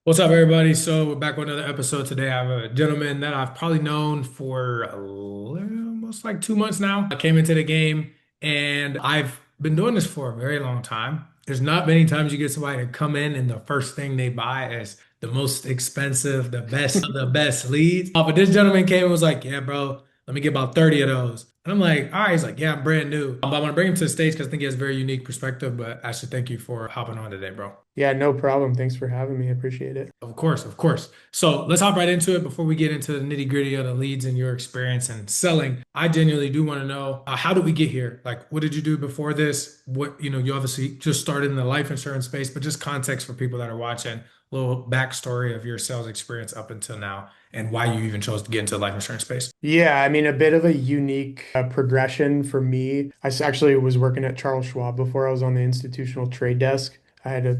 What's up, everybody? So we're back with another episode today. I have a gentleman that I've probably known for almost like 2 months now. I came into the game and I've been doing this for a very long time. There's not many times you get somebody to come in and the first thing they buy is the most expensive, the best, the best leads. But this gentleman came and was like, "Yeah, bro, let me get about 30 of those." And I'm like, "All right." He's like, "Yeah, I'm brand new." But I want to bring him to the stage because I think he has a very unique perspective. But I should thank you for hopping on today, bro. Yeah, no problem. Thanks for having me. I appreciate it. Of course, of course. So let's hop right into it before we get into the nitty gritty of the leads and your experience in selling. I genuinely do want to know how did we get here? Like, what did you do before this? You obviously just started in the life insurance space, but just context for people that are watching, a little backstory of your sales experience up until now and why you even chose to get into the life insurance space. Yeah, I mean, a bit of a unique progression for me. Actually was working at Charles Schwab before I was on the institutional trade desk. I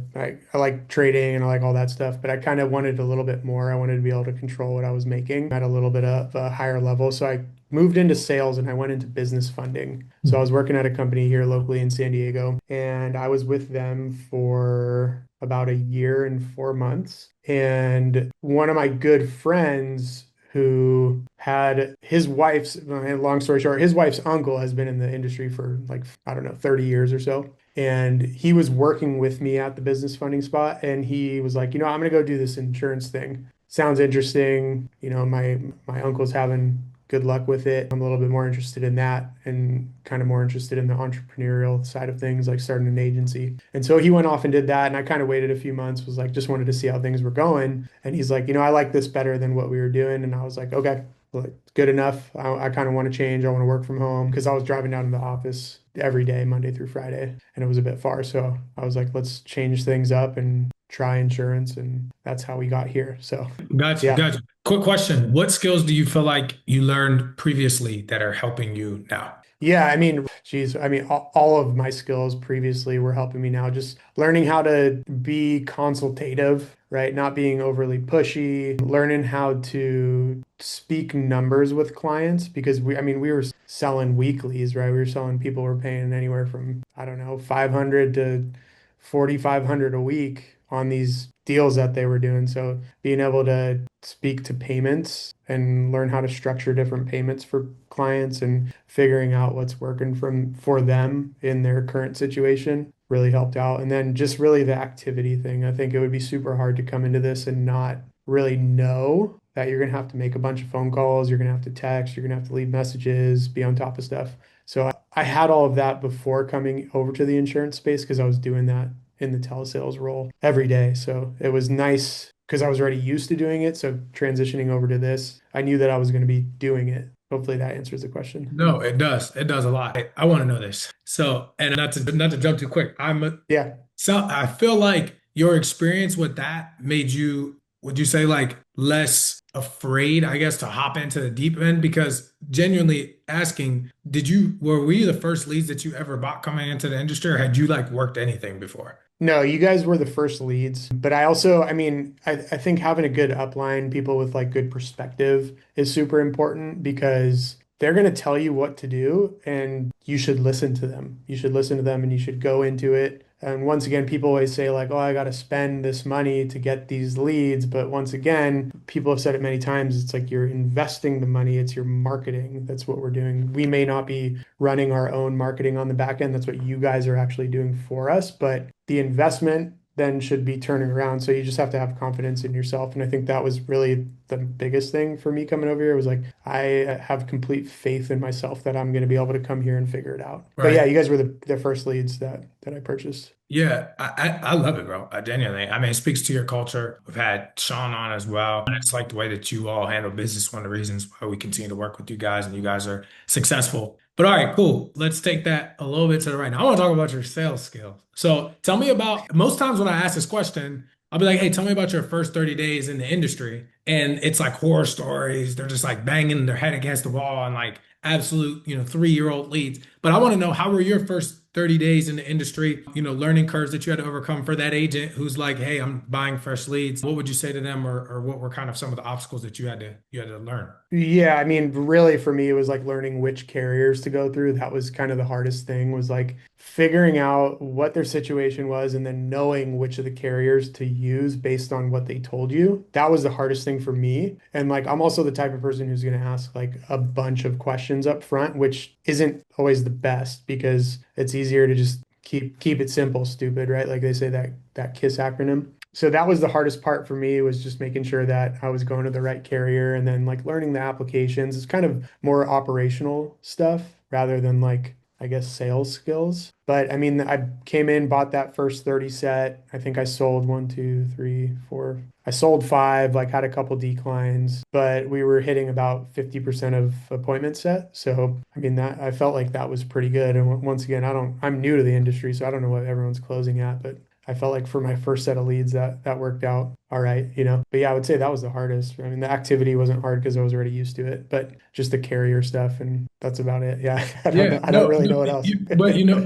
like trading and I like all that stuff, but I kind of wanted a little bit more. I wanted to be able to control what I was making at a little bit of a higher level. So I moved into sales and I went into business funding. So I was working at a company here locally in San Diego, and I was with them for about a year and 4 months. And one of my good friends who had his wife's, long story short, his wife's uncle has been in the industry for like, I don't know, 30 years or so. And he was working with me at the business funding spot. And he was like, I'm going to go do this insurance thing. Sounds interesting. My uncle's having good luck with it. I'm a little bit more interested in that and kind of more interested in the entrepreneurial side of things, like starting an agency. And so he went off and did that. And I kind of waited a few months, was like, just wanted to see how things were going. And he's like, I like this better than what we were doing. And I was like, okay, well, good enough. I kind of want to change. I want to work from home because I was driving down to the office every day, Monday through Friday, and it was a bit far. So I was like, let's change things up and try insurance. And that's how we got here. So Gotcha, yeah. gotcha. Quick question. What skills do you feel like you learned previously that are helping you now? Yeah, I mean, geez, I mean, all of my skills previously were helping me now. Just learning how to be consultative, right? Not being overly pushy, learning how to speak numbers with clients because we were selling weeklies, right? We were selling people were paying anywhere from, I don't know, 500 to 4,500 a week on these deals that they were doing. So being able to speak to payments and learn how to structure different payments for clients and figuring out what's working for them in their current situation really helped out. And then just really the activity thing. I think it would be super hard to come into this and not really know that you're going to have to make a bunch of phone calls, you're going to have to text, you're going to have to leave messages, be on top of stuff. So I had all of that before coming over to the insurance space because I was doing that in the telesales role every day. So it was nice because I was already used to doing it. So transitioning over to this, I knew that I was going to be doing it. Hopefully that answers the question. No, it does. It does a lot. I want to know this. So, and not to jump too quick. Yeah. So I feel like your experience with that made you, would you say like less afraid, I guess, to hop into the deep end? Because genuinely asking, were we the first leads that you ever bought coming into the industry, or had you like worked anything before? No, you guys were the first leads, but I also, I think having a good upline, people with like good perspective is super important because they're going to tell you what to do and you should listen to them. You should listen to them and you should go into it. And once again, people always say like, oh, I got to spend this money to get these leads. But once again, people have said it many times. It's like you're investing the money. It's your marketing. That's what we're doing. We may not be running our own marketing on the back end. That's what you guys are actually doing for us. But the investment then should be turning around. So you just have to have confidence in yourself. And I think that was really the biggest thing for me coming over here was like, I have complete faith in myself that I'm going to be able to come here and figure it out. But yeah, Right. you guys were the first leads that I purchased. Yeah, I love it, bro. I genuinely. I mean, it speaks to your culture. We've had Sean on as well. And it's like the way that you all handle business, one of the reasons why we continue to work with you guys and you guys are successful. But all right, cool. Let's take that a little bit to the right. Now, I want to talk about your sales skills. So tell me about most times when I ask this question, I'll be like, hey, tell me about your first 30 days in the industry. And it's like horror stories. They're just like banging their head against the wall and like absolute, 3-year-old leads. But I want to know, how were your first 30 days in the industry, learning curves that you had to overcome for that agent who's like, hey, I'm buying fresh leads. What would you say to them, or what were kind of some of the obstacles that you had to learn? Yeah, I mean, really for me, it was like learning which carriers to go through. That was kind of the hardest thing was like figuring out what their situation was and then knowing which of the carriers to use based on what they told you. That was the hardest thing for me. And like, I'm also the type of person who's going to ask like a bunch of questions up front, which isn't always the best because it's easier to just keep it simple, stupid, right? Like they say that KISS acronym. So that was the hardest part for me was just making sure that I was going to the right carrier and then like learning the applications. It's kind of more operational stuff rather than like I guess sales skills. But I mean, I came in, bought that first 30 set. I think I sold one, two, three, four. I sold five, like had a couple declines, but we were hitting about 50% of appointment set. So, I mean, that I felt like that was pretty good. And once again, I'm new to the industry, so I don't know what everyone's closing at, but I felt like for my first set of leads that worked out all right, you know. But yeah, I would say that was the hardest. I mean, the activity wasn't hard because I was already used to it, but just the carrier stuff and that's about it. Yeah, I don't know. Yeah, I don't no, really no, know what else.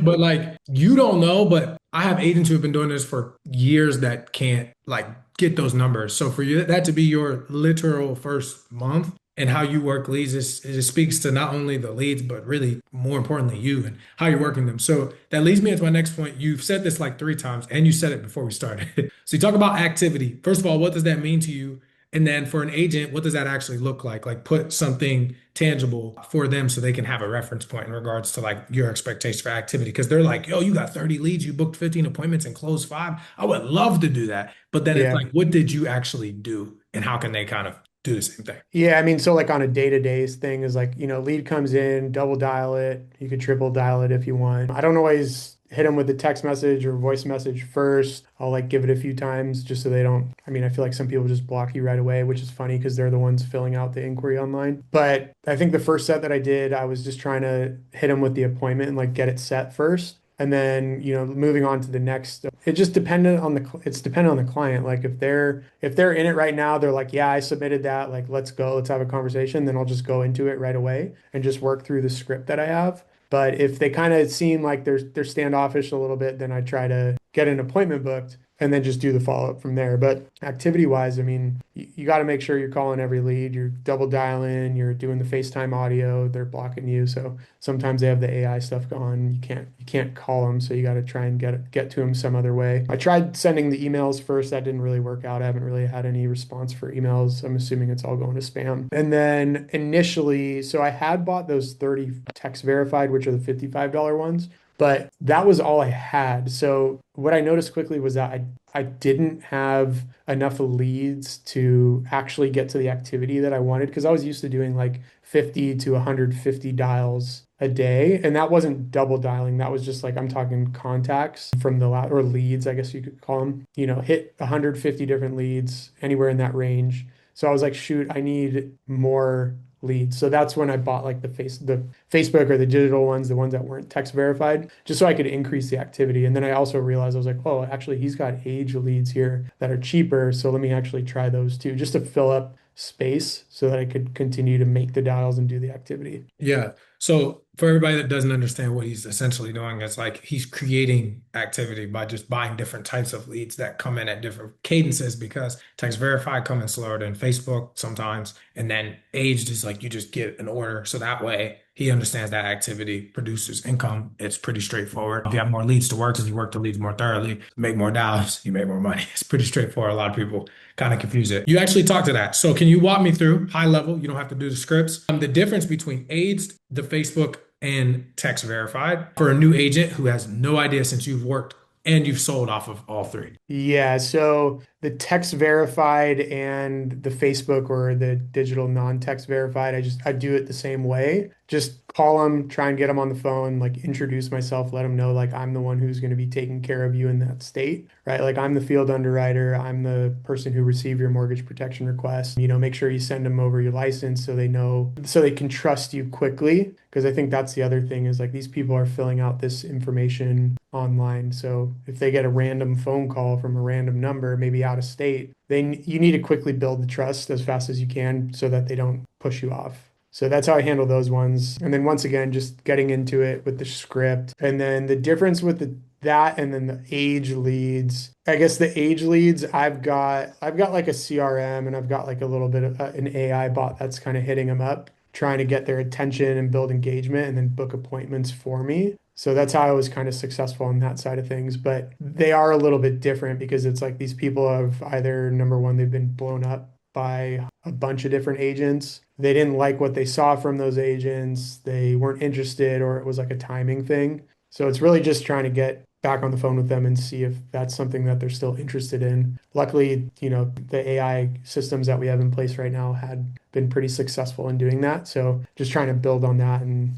but like you don't know, but I have agents who have been doing this for years that can't like get those numbers. So for you, that to be your literal first month and how you work leads, it just speaks to not only the leads, but really more importantly, you and how you're working them. So that leads me into my next point. You've said this like three times, and you said it before we started. So you talk about activity. First of all, what does that mean to you? And then for an agent, what does that actually look like? Like put something tangible for them so they can have a reference point in regards to like your expectation for activity. Because they're like, yo, you got 30 leads, you booked 15 appointments and closed five. I would love to do that. But then it's Yeah. like, what did you actually do? And how can they kind of do the same thing? Yeah, I mean, so like on a day-to-day thing is like, lead comes in, double dial it. You could triple dial it if you want. I don't always hit them with a text message or voice message first. I'll like give it a few times just so they don't. I mean, I feel like some people just block you right away, which is funny because they're the ones filling out the inquiry online. But I think the first set that I did, I was just trying to hit them with the appointment and like get it set first. And then, moving on to the next, it just depended on it's dependent on the client. Like if they're in it right now, they're like, yeah, I submitted that. Like, let's go, let's have a conversation. Then I'll just go into it right away and just work through the script that I have. But if they kind of seem like they're standoffish a little bit, then I try to get an appointment booked and then just do the follow-up from there. But activity wise, I mean, you got to make sure you're calling every lead, you're double dialing, you're doing the FaceTime audio, they're blocking you. So sometimes they have the AI stuff going. You can't call them, so you got to try and get to them some other way. I tried sending the emails first. That didn't really work out. I haven't really had any response for emails. I'm assuming it's all going to spam. And then initially, so I had bought those 30 text verified, which are the $55 ones. But that was all I had. So what I noticed quickly was that I didn't have enough leads to actually get to the activity that I wanted because I was used to doing like 50 to 150 dials a day. And that wasn't double dialing. That was just like I'm talking contacts from the or leads, I guess you could call them, hit 150 different leads anywhere in that range. So I was like, shoot, I need more leads. So that's when I bought like the Facebook or the digital ones, the ones that weren't text verified, just so I could increase the activity. And then I also realized I was like, oh, actually he's got age leads here that are cheaper. So let me actually try those too, just to fill up space so that I could continue to make the dials and do the activity. Yeah. So for everybody that doesn't understand what he's essentially doing, it's like he's creating activity by just buying different types of leads that come in at different cadences because text verified come in slower than Facebook sometimes. And then aged is like you just get an order. So that way he understands that activity produces income. It's pretty straightforward. If you have more leads to work because you work the leads more thoroughly, make more dollars, you make more money. It's pretty straightforward. A lot of people kind of confuse it. You actually talked to that. So can you walk me through high level? You don't have to do the scripts. The difference between aged, the Facebook, and text verified for a new agent who has no idea since you've worked and you've sold off of all three. Yeah, so the text verified and the Facebook or the digital non-text verified, I do it the same way. Just call them, try and get them on the phone, like introduce myself, let them know like I'm the one who's going to be taking care of you in that state, right? Like I'm the field underwriter, I'm the person who received your mortgage protection request. Make sure you send them over your license so they know, so they can trust you quickly. Because I think that's the other thing is like these people are filling out this information online. So if they get a random phone call from a random number, maybe out of state, then you need to quickly build the trust as fast as you can so that they don't push you off. So that's how I handle those ones. And then once again, just getting into it with the script. And then the difference with that and then the age leads. I guess the age leads, I've got like a CRM and I've got like a little bit of an AI bot that's kind of hitting them up, trying to get their attention and build engagement and then book appointments for me. So that's how I was kind of successful on that side of things. But they are a little bit different because it's like these people have either number one, they've been blown up by a bunch of different agents. They didn't like what they saw from those agents. They weren't interested, or it was like a timing thing. So it's really just trying to get back on the phone with them and see if that's something that they're still interested in. Luckily, the AI systems that we have in place right now had been pretty successful in doing that. So just trying to build on that and,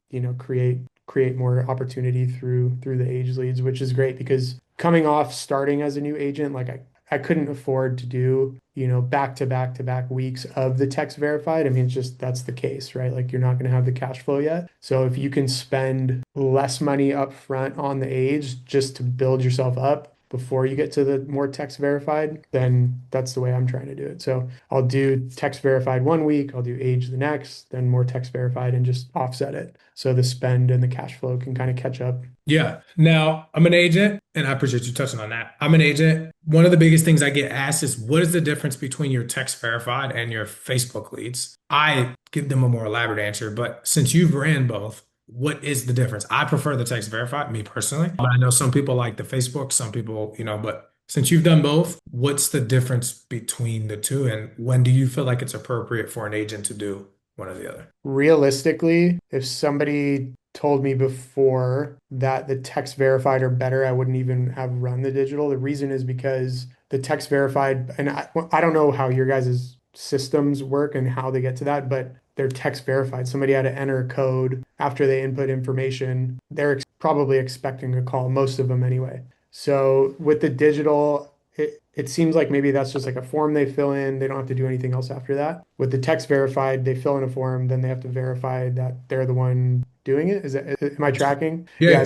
create more opportunity through the age leads, which is great because coming off starting as a new agent, like I couldn't afford to do, back to back to back weeks of the text verified. I mean, it's just that's the case, right? Like you're not going to have the cash flow yet. So if you can spend less money up front on the age just to build yourself up before you get to the more text verified, then that's the way I'm trying to do it. So I'll do text verified 1 week, I'll do age the next, then more text verified and just offset it. So the spend and the cash flow can kind of catch up. Yeah. Now, I'm an agent, and I appreciate you touching on that. I'm an agent. One of the biggest things I get asked is what is the difference between your text verified and your Facebook leads? I give them a more elaborate answer, but since you've ran both, what is the difference? I prefer the text verified, me personally, but I know some people like the Facebook, some people, but since you've done both, what's the difference between the two, and when do you feel like it's appropriate for an agent to do one or the other? Realistically, if somebody told me before that the text verified are better, I wouldn't even have run the digital. The reason is because the text verified, and I don't know how your guys' systems work and how they get to that, but they're text verified. Somebody had to enter a code after they input information. They're probably expecting a call, most of them anyway. So with the digital, it seems like maybe that's just like a form they fill in. They don't have to do anything else after that. With the text verified, they fill in a form, then they have to verify that they're the one doing it. Am I tracking? Yeah.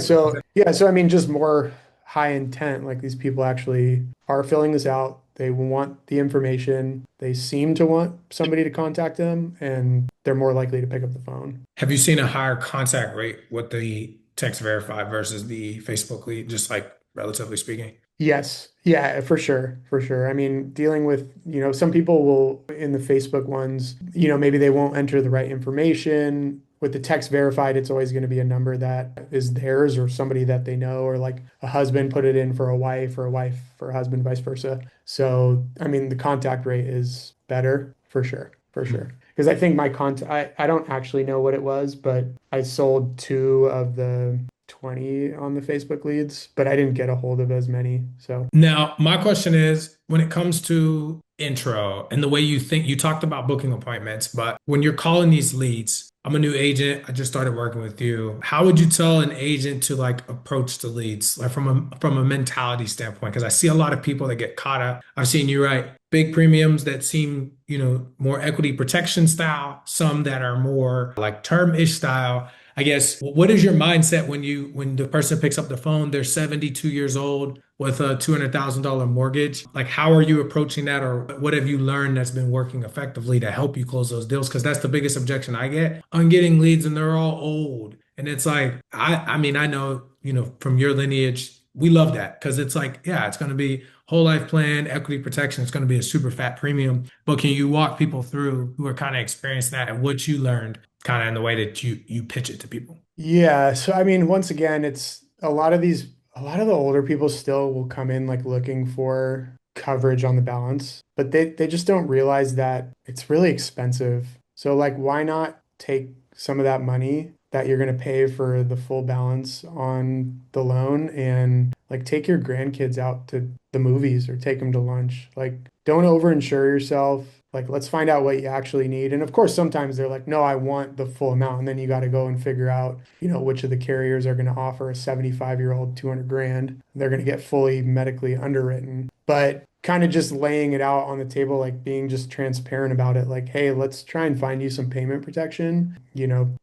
Yeah. So I mean, just more high intent. Like these people actually are filling this out. They want the information. They seem to want somebody to contact them, and they're more likely to pick up the phone. Have you seen a higher contact rate with the text verified versus the Facebook lead, just like relatively speaking? Yes. Yeah, for sure. For sure. I mean, dealing with, some people will in the Facebook ones, maybe they won't enter the right information. With the text verified, it's always going to be a number that is theirs or somebody that they know, or like a husband put it in for a wife or a wife for a husband, vice versa. So, I mean, the contact rate is better for sure. For sure. Because I think my contact, I don't actually know what it was, but I sold two of the 20 on the Facebook leads, but I didn't get a hold of as many. So, Now, my question is when it comes to intro and the way you think, you talked about booking appointments, but when you're calling these leads, I'm a new agent. I just started working with you. How would you tell an agent to like approach the leads, like from a mentality standpoint? Because I see a lot of people that get caught up. I've seen you write big premiums that seem, more equity protection style, some that are more like term-ish style. I guess what is your mindset when the person picks up the phone, they're 72 years old with a $200,000 mortgage? Like how are you approaching that, or what have you learned that's been working effectively to help you close those deals? Because that's the biggest objection I get on getting leads, and they're all old. And it's like I mean I know, from your lineage, we love that because it's like, yeah, it's going to be whole life plan, equity protection. It's going to be a super fat premium. But can you walk people through who are kind of experienced that and what you learned kind of in the way that you pitch it to people? yeah. So, I mean, once again, it's a lot of the older people still will come in like looking for coverage on the balance, but they just don't realize that it's really expensive. So, like, why not take some of that money that you're going to pay for the full balance on the loan and like take your grandkids out to the movies or take them to lunch? Like, don't overinsure yourself. Like, let's find out what you actually need. And of course, sometimes they're like, no, I want the full amount. And then you got to go and figure out, which of the carriers are going to offer a 75-year-old 200 grand. They're going to get fully medically underwritten. But kind of just laying it out on the table, like being just transparent about it. Like, hey, let's try and find you some payment protection.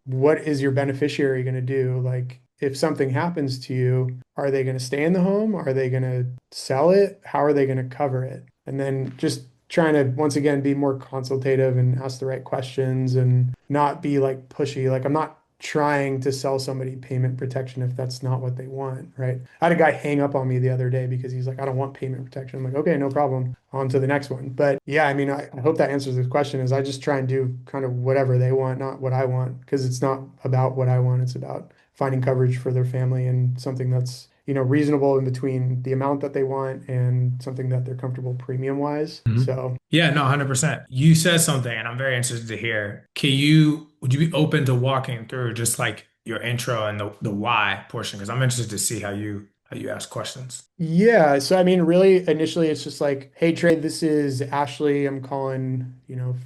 What is your beneficiary going to do? Like, if something happens to you, are they going to stay in the home? Are they going to sell it? How are they going to cover it? And then just trying to once again be more consultative and ask the right questions and not be like pushy. Like I'm not trying to sell somebody payment protection if that's not what they want, right? I had a guy hang up on me the other day because he's like, I don't want payment protection. I'm like, okay, no problem. On to the next one. But yeah, I mean, I hope that answers the question is I just try and do kind of whatever they want, not what I want, because it's not about what I want. It's about finding coverage for their family and something that's, reasonable in between the amount that they want and something that they're comfortable premium wise. Mhm. So Yeah, no, 100%. You said something, and I'm very interested to hear. Would you be open to walking through just like your intro and the why portion? Because I'm interested to see how you ask questions. yeah, so I mean, really, initially, it's just like, hey, Trey, this is Ashley. I'm calling,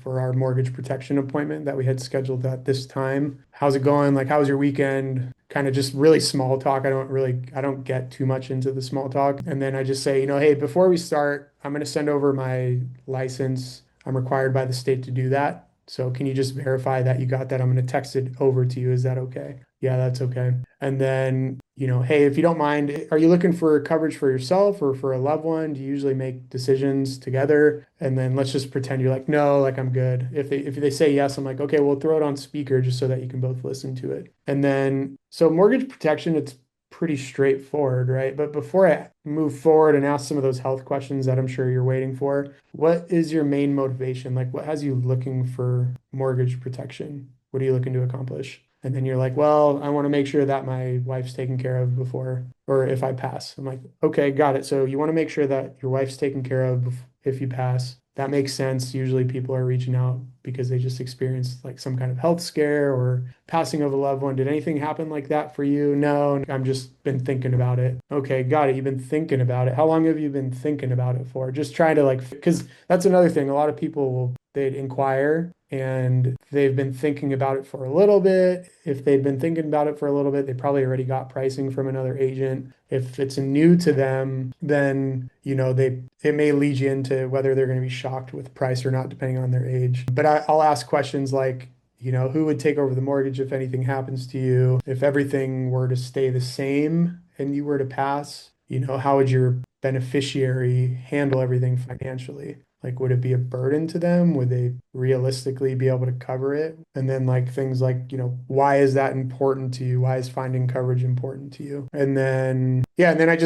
for our mortgage protection appointment that we had scheduled at this time. How's it going? Like, how was your weekend? Kind of just really small talk. I don't get too much into the small talk. And then I just say, hey, before we start, I'm going to send over my license. I'm required by the state to do that. So can you just verify that you got that? I'm going to text it over to you. Is that okay? Yeah, that's okay. And then, hey, if you don't mind, are you looking for coverage for yourself or for a loved one? Do you usually make decisions together? And then let's just pretend you're like, no, like I'm good. If they say yes, I'm like, okay, we'll throw it on speaker just so that you can both listen to it. And then so mortgage protection, it's pretty straightforward, right? But before I move forward and ask some of those health questions that I'm sure you're waiting for, what is your main motivation? Like what has you looking for mortgage protection? What are you looking to accomplish? And then you're like, well, I want to make sure that my wife's taken care of before, or if I pass. I'm like, okay, got it. So you want to make sure that your wife's taken care of if you pass. That makes sense. Usually people are reaching out because they just experienced like some kind of health scare or passing of a loved one. Did anything happen like that for you? No, I'm just been thinking about it. Okay, got it. You've been thinking about it. How long have you been thinking about it for? Just trying to like, because that's another thing. A lot of people they'd inquire and they've been thinking about it for a little bit. If they'd been thinking about it for a little bit, they probably already got pricing from another agent. If it's new to them, then it may lead you into whether they're going to be shocked with price or not, depending on their age. But I'll ask questions like, who would take over the mortgage if anything happens to you? If everything were to stay the same and you were to pass, how would your beneficiary handle everything financially? Like, would it be a burden to them? Would they realistically be able to cover it? And then, like, things like, why is that important to you? Why is finding coverage important to you? And then, yeah, and then I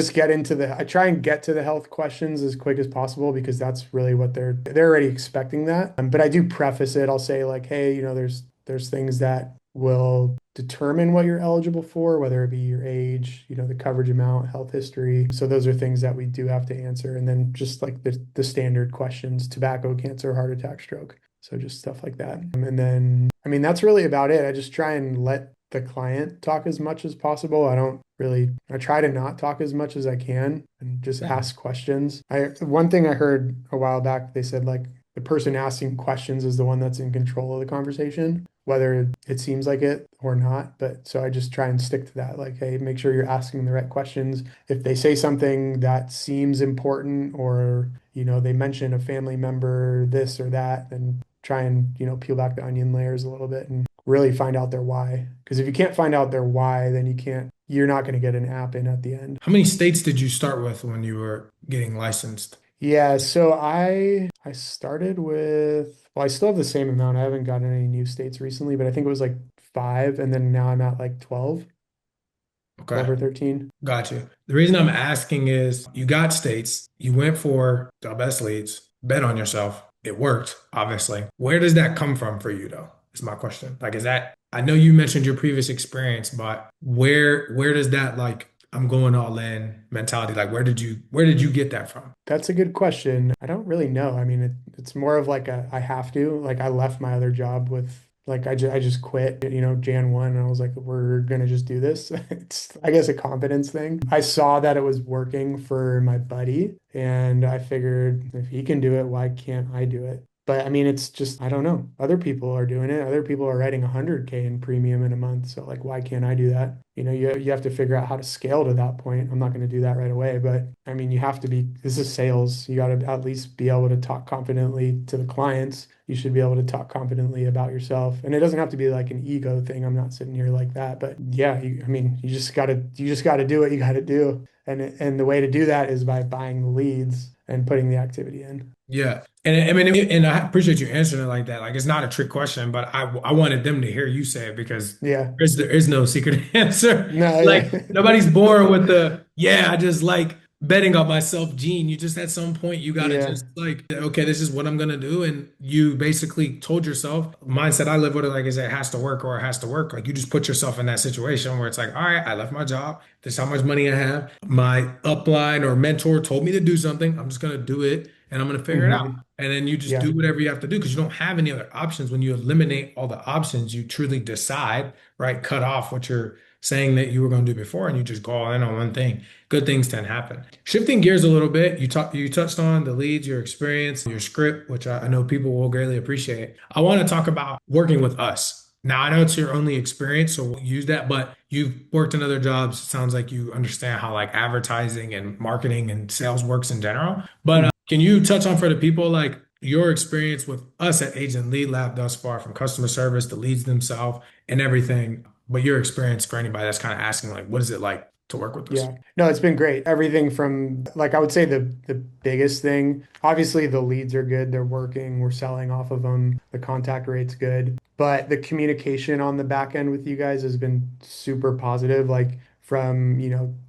try and get to the health questions as quick as possible because that's really what they're already expecting that. But I do preface it. I'll say, like, hey, there's things that will determine what you're eligible for, whether it be your age, the coverage amount, health history. So those are things that we do have to answer. And then just like the standard questions, tobacco, cancer, heart attack, stroke. So just stuff like that. And then, I mean, that's really about it. I just try and let the client talk as much as possible. I try to not talk as much as I can and just Mhm. ask questions. One thing I heard a while back, they said like the person asking questions is the one that's in control of the conversation, whether it seems like it or not. But so I just try and stick to that. Like, hey, make sure you're asking the right questions. If they say something that seems important or, they mention a family member, this or that, then try and, peel back the onion layers a little bit and really find out their why. Because if you can't find out their why, then you're not going to get an app in at the end. How many states did you start with when you were getting licensed? Yeah, so I started with, well, I still have the same amount. I haven't gotten any new states recently, but I think it was like five, and then now I'm at like 12 Okay. or 13. Got you. The reason I'm asking is you got states, you went for the best leads, bet on yourself. It worked, obviously. Where does that come from for you, though? Is my question. Like, I know you mentioned your previous experience, but where does that like I'm going all in mentality, like where did you get that from? That's a good question. I don't really know. I mean, it's more of like I have to. Like I left my other job with like I just quit, Jan 1 and I was like, we're gonna just do this. It's I guess a confidence thing. I saw that it was working for my buddy and I figured if he can do it, why can't I do it? But I mean, it's just, I don't know. Other people are doing it. Other people are writing 100K in premium in a month. So like, why can't I do that? You have to figure out how to scale to that point. I'm not going to do that right away, but I mean, you have to this is sales. You got to at least be able to talk confidently to the clients. You should be able to talk confidently about yourself. And it doesn't have to be like an ego thing. I'm not sitting here like that, but yeah, I mean, you just got to do what you got to do. And the way to do that is by buying the leads and putting the activity in. Yeah. And I mean, and I appreciate you answering it like that. Like it's not a trick question, but I wanted them to hear you say it because Yeah. there is no secret answer. No, Like yeah. nobody's born with the yeah, I just like betting on myself gene. You just at some point you gotta Yeah. just like, okay, this is what I'm gonna do. And you basically told yourself, mindset I live with it like is it has to work or it has to work. Like you just put yourself in that situation where it's like, all right, I left my job. This is how much money I have. My upline or mentor told me to do something. I'm just gonna do it and I'm gonna figure it out. Hmm. And then you just Yeah. do whatever you have to do because you don't have any other options. When you eliminate all the options, you truly decide, right? Cut off what you're saying that you were going to do before, and you just go all in on one thing. Good things tend to happen. Shifting gears a little bit, you touched on the leads, your experience, your script, which I know people will greatly appreciate. I want to talk about working with us. Now, I know it's your only experience, so we'll use that, but you've worked in other jobs. It sounds like you understand how like advertising and marketing and sales works in general. But can you touch on for the people like your experience with us at Agent Lead Lab thus far, from customer service, the leads themselves, and everything, but your experience for anybody that's kind of asking, like, what is it like to work with us? Yeah. No, it's been great. Everything from like I would say the biggest thing, obviously the leads are good, they're working, we're selling off of them, the contact rate's good, but the communication on the back end with you guys has been super positive, like from,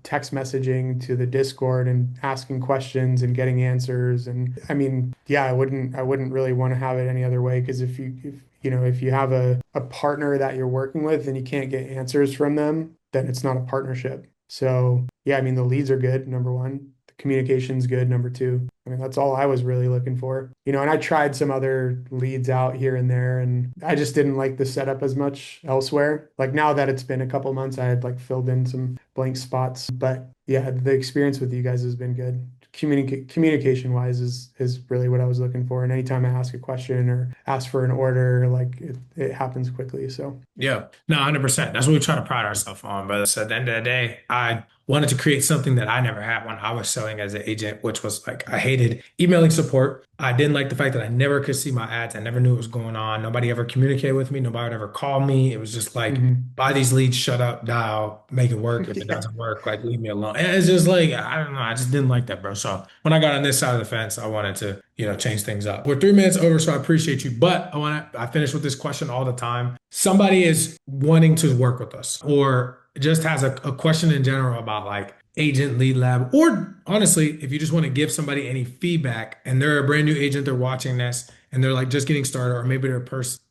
text messaging to the Discord and asking questions and getting answers. And I mean, yeah, I wouldn't really want to have it any other way because if you have a partner that you're working with and you can't get answers from them, then it's not a partnership. So yeah, I mean the leads are good, number one. The communication's good, number two. I mean, that's all I was really looking for. And I tried some other leads out here and there, and I just didn't like the setup as much elsewhere. Like now that it's been a couple months, I had like filled in some blank spots. But yeah, the experience with you guys has been good. Communication wise is really what I was looking for. And anytime I ask a question or ask for an order, like it happens quickly. So Yeah, no, 100%. That's what we try to pride ourselves on. But so at the end of the day, I wanted to create something that I never had when I was selling as an agent, which was like I hated emailing support. I didn't like the fact that I never could see my ads. I never knew what was going on. Nobody ever communicated with me. Nobody would ever call me. It was just like, mhm. buy these leads, shut up, dial, make it work. If it Yeah. doesn't work, like leave me alone. And it's just like, I don't know. I just didn't like that, bro. So when I got on this side of the fence, I wanted to, change things up. We're 3 minutes over, so I appreciate you. But I finish with this question all the time. Somebody is wanting to work with us or just has a question in general about like agent lead lab, or honestly, if you just want to give somebody any feedback and they're a brand new agent, they're watching this and they're like just getting started, or maybe they're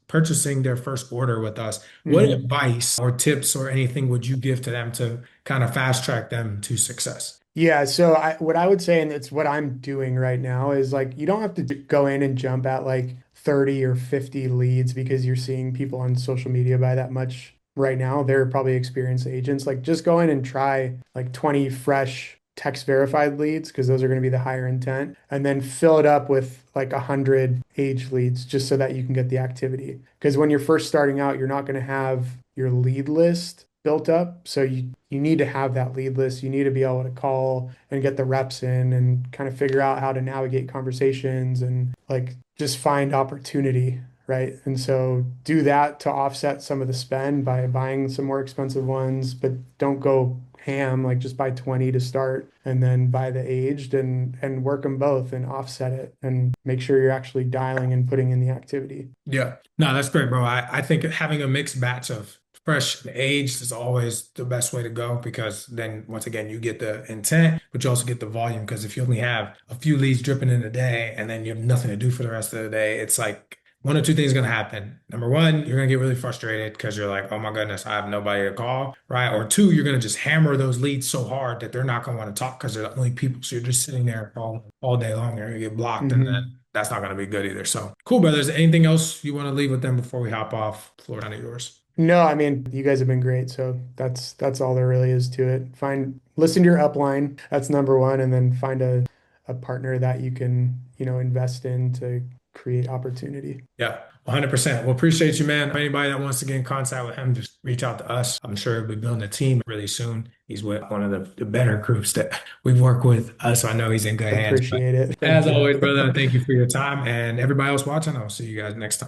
purchasing their first order with us, what Mhm. advice or tips or anything would you give to them to kind of fast track them to success? Yeah, so what I would say, and it's what I'm doing right now, is like you don't have to go in and jump at like 30 or 50 leads because you're seeing people on social media buy that much right now. They're probably experienced agents. Like just go in and try like 20 fresh text verified leads because those are going to be the higher intent, and then fill it up with like 100 age leads just so that you can get the activity. Because when you're first starting out, you're not going to have your lead list built up. So you need to have that lead list. You need to be able to call and get the reps in and kind of figure out how to navigate conversations and like just find opportunity, right? And so do that to offset some of the spend by buying some more expensive ones, but don't go ham, like just buy 20 to start and then buy the aged and work them both and offset it and make sure you're actually dialing and putting in the activity. Yeah. No, that's great, bro. I think having a mixed batch of fresh and aged is always the best way to go because then once again you get the intent, but you also get the volume. Because if you only have a few leads dripping in a day and then you have nothing to do for the rest of the day, it's like one or two things gonna happen. Number one, you're gonna get really frustrated because you're like, oh my goodness, I have nobody to call, right? Or two, you're gonna just hammer those leads so hard that they're not gonna want to talk because they're the only people. So you're just sitting there all day long. You're gonna get blocked and then Mhm. that's not going to be good either. So cool, brothers. Anything else you want to leave with them before we hop off? Floor down to yours. No, I mean, you guys have been great. So that's all there really is to it. Listen to your upline. That's number one. And then find a partner that you can, invest in to create opportunity. Yeah, 100%. Well, appreciate you, man. Anybody that wants to get in contact with him, just reach out to us. I'm sure we'll be building a team really soon. He's with one of the better groups that we've worked with, so I know he's in good hands. But Appreciate it. Thank as you. always, brother, thank you for your time. And everybody else watching, I'll see you guys next time.